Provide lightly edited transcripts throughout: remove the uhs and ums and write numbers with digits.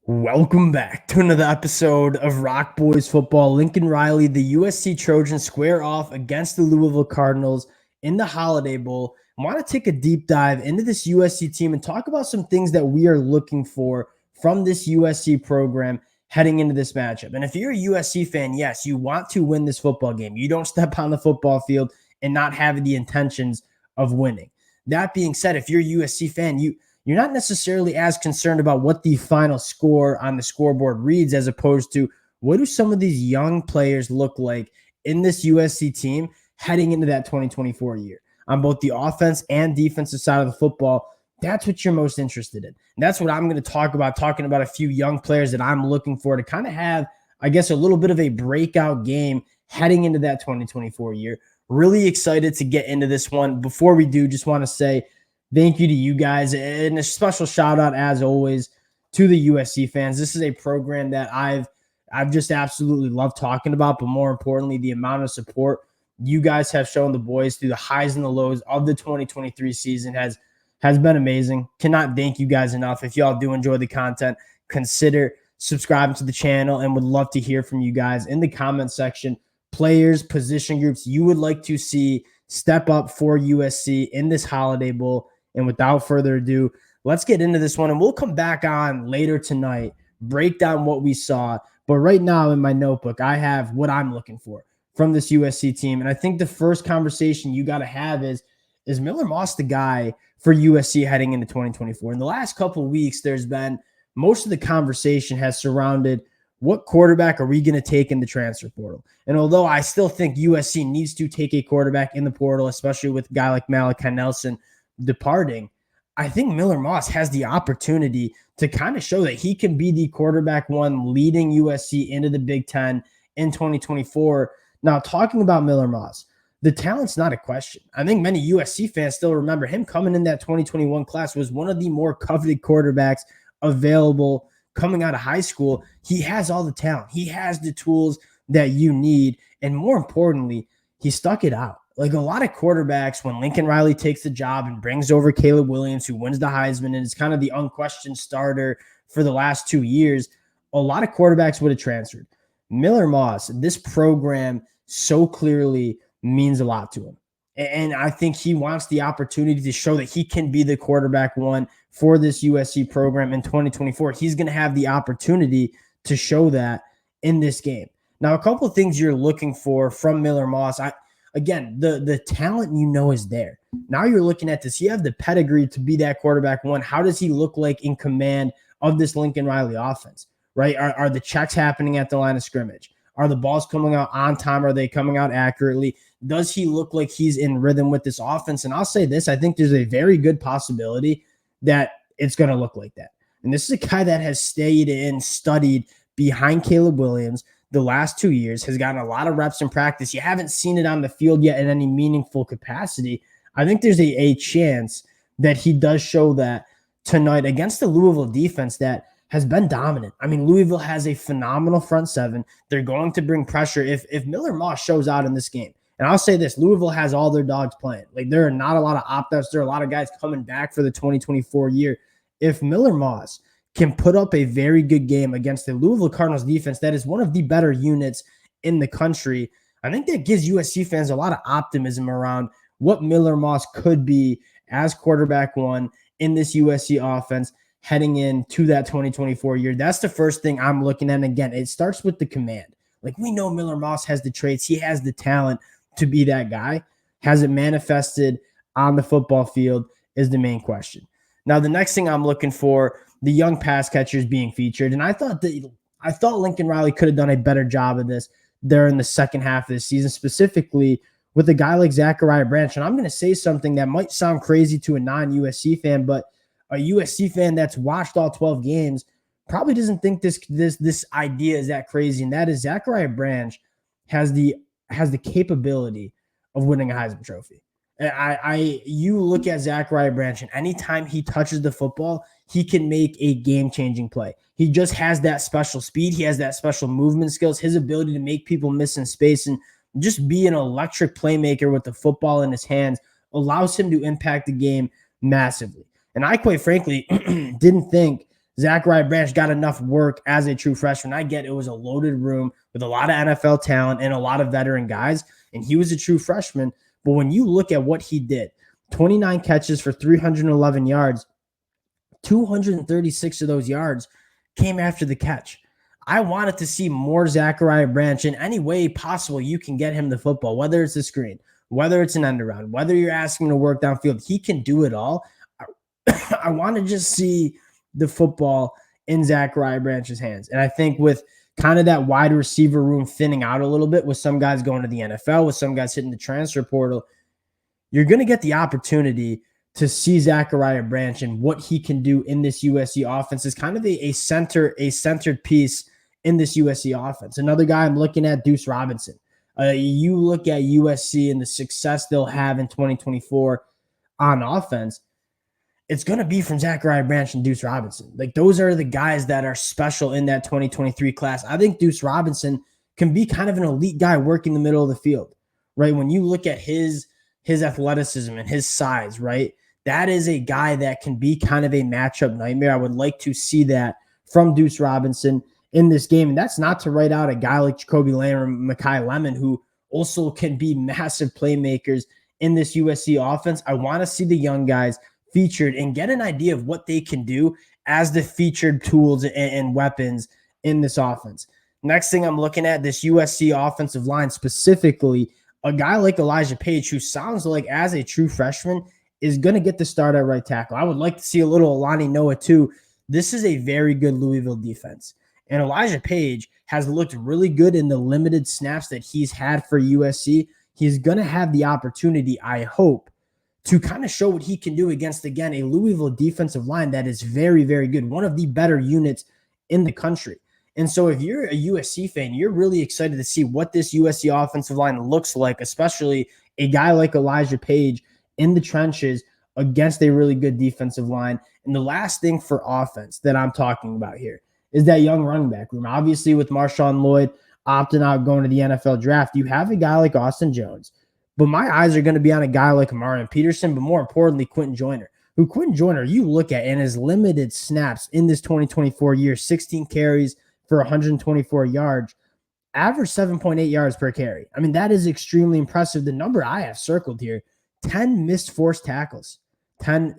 Welcome back to another episode of Rock Boys Football. Lincoln Riley, the USC Trojans square off against the Louisville Cardinals in the Holiday Bowl. I want to take a deep dive into this USC team and talk about some things that we are looking for from this USC program heading into this matchup. And if you're a USC fan, yes, you want to win this football game. You don't step on the football field and not have the intentions of winning. That being said, if you're a USC fan, you're not necessarily as concerned about what the final score on the scoreboard reads as opposed to what do some of these young players look like in this USC team heading into that 2024 year on both the offense and defensive side of the football. That's what you're most interested in. And that's what I'm going to talk about, talking about a few young players that I'm looking for to kind of have, I guess, a little bit of a breakout game heading into that 2024 year. Really excited to get into this one. Before we do, just want to say thank you to you guys, and a special shout out, as always, to the USC fans. This is a program that I've just absolutely loved talking about, but more importantly, the amount of support you guys have shown the boys through the highs and the lows of the 2023 season has been amazing. Cannot thank you guys enough. If y'all do enjoy the content, consider subscribing to the channel, and would love to hear from you guys in the comment section. Players, position groups you would like to see step up for USC in this Holiday Bowl. And without further ado, let's get into this one. And we'll come back on later tonight, break down what we saw. But right now in my notebook, I have what I'm looking for from this USC team. And I think the first conversation you got to have is Miller Moss the guy for USC heading into 2024? In the last couple of weeks, there's been most of the conversation has surrounded what quarterback are we going to take in the transfer portal? And although I still think USC needs to take a quarterback in the portal, especially with a guy like Malachi Nelson departing, I think Miller Moss has the opportunity to kind of show that he can be the quarterback one leading USC into the Big Ten in 2024. Now, talking about Miller Moss, the talent's not a question. I think many USC fans still remember him coming in that 2021 class was one of the more coveted quarterbacks available coming out of high school. He has all the talent. He has the tools that you need. And more importantly, he stuck it out. Like a lot of quarterbacks, when Lincoln Riley takes the job and brings over Caleb Williams, who wins the Heisman and is kind of the unquestioned starter for the last 2 years, a lot of quarterbacks would have transferred. Miller Moss, this program so clearly means a lot to him. And I think he wants the opportunity to show that he can be the quarterback one for this USC program in 2024. He's going to have the opportunity to show that in this game. Now, a couple of things you're looking for from Miller Moss. Again, the talent is there. Now you're looking at this. You have the pedigree to be that quarterback one. How does he look like in command of this Lincoln Riley offense, right? Are the checks happening at the line of scrimmage? Are the balls coming out on time? Are they coming out accurately? Does he look like he's in rhythm with this offense? And I'll say this, I think there's a very good possibility that it's going to look like that. And this is a guy that has stayed and studied behind Caleb Williams the last 2 years, has gotten a lot of reps in practice. You haven't seen it on the field yet in any meaningful capacity. I think there's a chance that he does show that tonight against the Louisville defense that has been dominant. I mean, Louisville has a phenomenal front seven. They're going to bring pressure. If Miller Moss shows out in this game, and I'll say this, Louisville has all their dogs playing. Like, there are not a lot of opt-outs. There are a lot of guys coming back for the 2024 year. If Miller Moss can put up a very good game against the Louisville Cardinals defense that is one of the better units in the country, I think that gives USC fans a lot of optimism around what Miller Moss could be as quarterback one in this USC offense heading into that 2024 year. That's the first thing I'm looking at. And again, it starts with the command. Like, we know Miller Moss has the traits. He has the talent to be that guy. Has it manifested on the football field is the main question. Now, the next thing I'm looking for, the young pass catchers being featured. And I thought Lincoln Riley could have done a better job of this there in the second half of the season, specifically with a guy like Zachariah Branch. And I'm going to say something that might sound crazy to a non-USC fan, but a USC fan that's watched all 12 games probably doesn't think this idea is that crazy. And that is Zachariah Branch has the capability of winning a Heisman Trophy. You look at Zachariah Branch, and anytime he touches the football, he can make a game-changing play. He just has that special speed. He has that special movement skills. His ability to make people miss in space and just be an electric playmaker with the football in his hands allows him to impact the game massively. And I, quite frankly, didn't think Zachariah Branch got enough work as a true freshman. I get it was a loaded room with a lot of NFL talent and a lot of veteran guys, and he was a true freshman. But when you look at what he did, 29 catches for 311 yards, 236 of those yards came after the catch. I wanted to see more Zachariah Branch in any way possible you can get him the football, whether it's a screen, whether it's an end around, whether you're asking him to work downfield. He can do it all. I want to just see the football in Zachariah Branch's hands. And I think with kind of that wide receiver room thinning out a little bit, with some guys going to the NFL, with some guys hitting the transfer portal, you're going to get the opportunity to see Zachariah Branch and what he can do in this USC offense is kind of a centered piece in this USC offense. Another guy I'm looking at, Deuce Robinson. You look at USC and the success they'll have in 2024 on offense, it's going to be from Zachariah Branch and Deuce Robinson. Like, those are the guys that are special in that 2023 class. I think Deuce Robinson can be kind of an elite guy working the middle of the field, right? When you look at his athleticism and his size, right? That is a guy that can be kind of a matchup nightmare. I would like to see that from Deuce Robinson in this game. And that's not to write out a guy like Jacoby Lamb or Mekhi Lemon, who also can be massive playmakers in this USC offense. I want to see the young guys featured and get an idea of what they can do as the featured tools and weapons in this offense. Next thing I'm looking at, this USC offensive line, specifically a guy like Elijah Page, who sounds like as a true freshman is going to get the start at right tackle. I would like to see a little Alani Noah too. This is a very good Louisville defense. And Elijah Page has looked really good in the limited snaps that he's had for USC. He's going to have the opportunity, I hope, to kind of show what he can do against, again, a Louisville defensive line that is very, very good, one of the better units in the country. And so if you're a USC fan, you're really excited to see what this USC offensive line looks like, especially a guy like Elijah Page in the trenches against a really good defensive line. And the last thing for offense that I'm talking about here is that young running back room. Obviously, with Marshawn Lloyd opting out going to the NFL draft, you have a guy like Austin Jones. But my eyes are going to be on a guy like Amarian Peterson, but more importantly, Quentin Joyner. You look at in his limited snaps in this 2024 year, 16 carries for 124 yards, average 7.8 yards per carry. I mean, that is extremely impressive. The number I have circled here, 10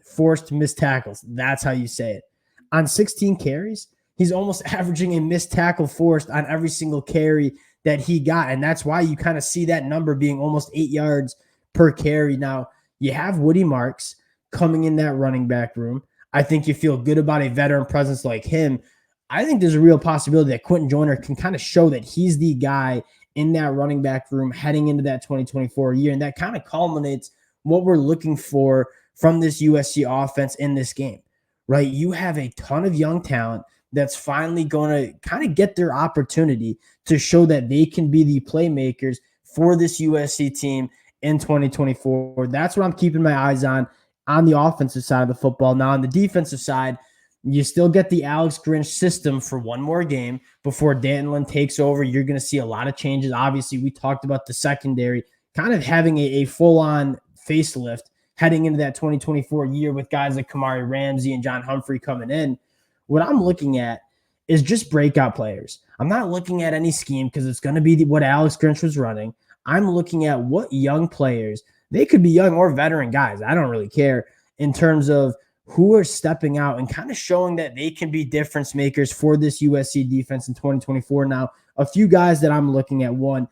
forced missed tackles. That's how you say it. On 16 carries, he's almost averaging a missed tackle forced on every single carry that he got. And that's why you kind of see that number being almost 8 yards per carry. Now, you have Woody Marks coming in that running back room. I think you feel good about a veteran presence like him. I think there's a real possibility that Quentin Joyner can kind of show that he's the guy in that running back room heading into that 2024 year. And that kind of culminates what we're looking for from this USC offense in this game, right? You have a ton of young talent that's finally going to kind of get their opportunity to show that they can be the playmakers for this USC team in 2024. That's what I'm keeping my eyes on the offensive side of the football. Now, on the defensive side, you still get the Alex Grinch system for one more game before Dantlin takes over. You're going to see a lot of changes. Obviously, we talked about the secondary kind of having a full-on facelift heading into that 2024 year with guys like Kamari Ramsey and John Humphrey coming in. What I'm looking at is just breakout players. I'm not looking at any scheme because it's going to be what Alex Grinch was running. I'm looking at what young players, they could be young or veteran guys, I don't really care, in terms of who are stepping out and kind of showing that they can be difference makers for this USC defense in 2024. Now, a few guys that I'm looking at. One,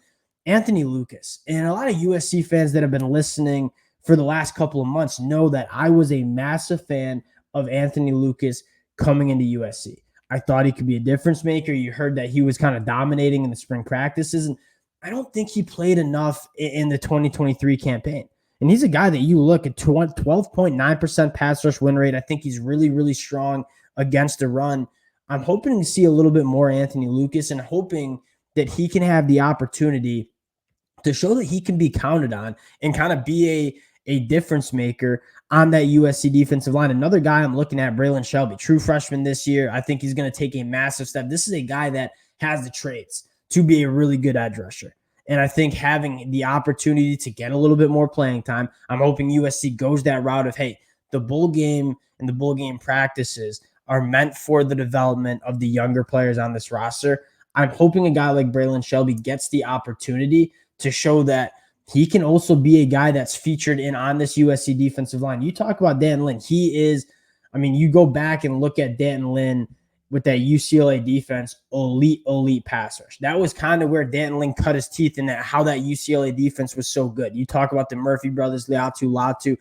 Anthony Lucas. And a lot of USC fans that have been listening for the last couple of months know that I was a massive fan of Anthony Lucas coming into USC. I thought he could be a difference maker. You heard that he was kind of dominating in the spring practices, and I don't think he played enough in the 2023 campaign. And he's a guy that you look at 12.9% pass rush win rate. I think he's really, really strong against the run. I'm hoping to see a little bit more Anthony Lucas and hoping that he can have the opportunity to show that he can be counted on and kind of be a difference maker on that USC defensive line. Another guy I'm looking at, Braylon Shelby, true freshman this year. I think he's going to take a massive step. This is a guy that has the traits to be a really good edge rusher. And I think having the opportunity to get a little bit more playing time, I'm hoping USC goes that route of, hey, the bowl game and the bowl game practices, are meant for the development of the younger players on this roster. I'm hoping a guy like Braylon Shelby gets the opportunity to show that he can also be a guy that's featured in on this USC defensive line. You talk about Dan Lynn. He is, I mean, you go back and look at Danton Lynn with that UCLA defense, elite passers. That was kind of where Danton Lynn cut his teeth in that, how that UCLA defense was so good. You talk about the Murphy brothers, Latu.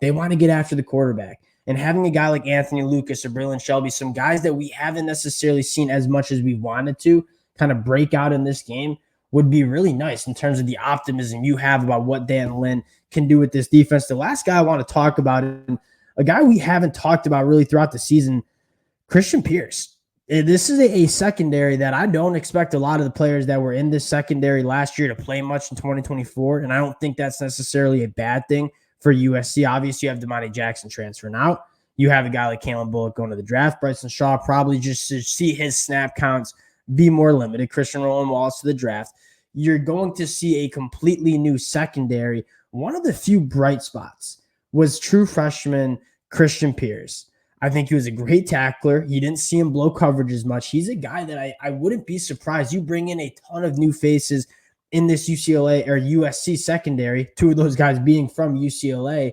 They want to get after the quarterback. And having a guy like Anthony Lucas or Braylon Shelby, some guys that we haven't necessarily seen as much as we wanted to kind of break out in this game would be really nice in terms of the optimism you have about what Dan Lynn can do with this defense. The last guy I want to talk about, and a guy we haven't talked about really throughout the season, Christian Pierce. This is a secondary that I don't expect a lot of the players that were in this secondary last year to play much in 2024, and I don't think that's necessarily a bad thing for USC. Obviously, you have Damani Jackson transferring out. You have a guy like Kalen Bullock going to the draft. Bryson Shaw probably just to see his snap counts be more limited. Christian Roland Wallace to the draft. You're going to see a completely new secondary. One of the few bright spots was true freshman Christian Pierce. I think he was a great tackler. You didn't see him blow coverage as much. He's a guy that I wouldn't be surprised. You bring in a ton of new faces in this UCLA or USC secondary, two of those guys being from UCLA.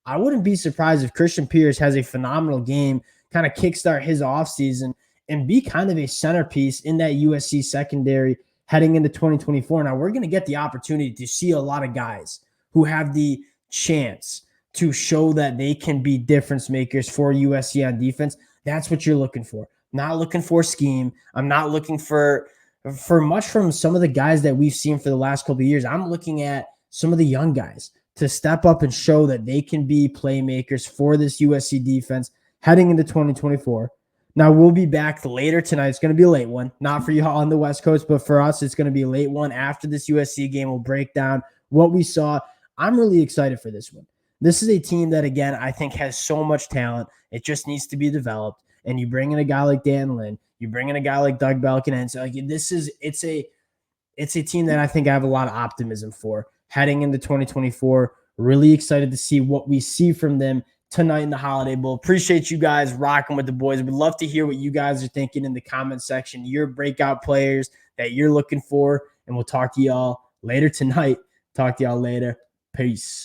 I wouldn't be surprised if Christian Pierce has a phenomenal game, kind of kickstart his offseason and be kind of a centerpiece in that USC secondary heading into 2024. Now, we're going to get the opportunity to see a lot of guys who have the chance to show that they can be difference makers for USC on defense. That's what you're looking for. Not looking for scheme. I'm not looking for much from some of the guys that we've seen for the last couple of years. I'm looking at some of the young guys to step up and show that they can be playmakers for this USC defense heading into 2024. Now, we'll be back later tonight. It's going to be a late one. Not for you all on the West Coast, but for us, it's going to be a late one. After this USC game, we'll break down what we saw. I'm really excited for this one. This is a team that, again, I think has so much talent. It just needs to be developed. And you bring in a guy like Dan Lynn, you bring in a guy like Doug Belkin, and so it's a team that I think I have a lot of optimism for heading into 2024. Really excited to see what we see from them tonight in the Holiday Bowl. Appreciate you guys rocking with the boys. We'd love to hear what you guys are thinking in the comment section, your breakout players that you're looking for, and we'll talk to y'all later tonight. Talk to y'all later. Peace.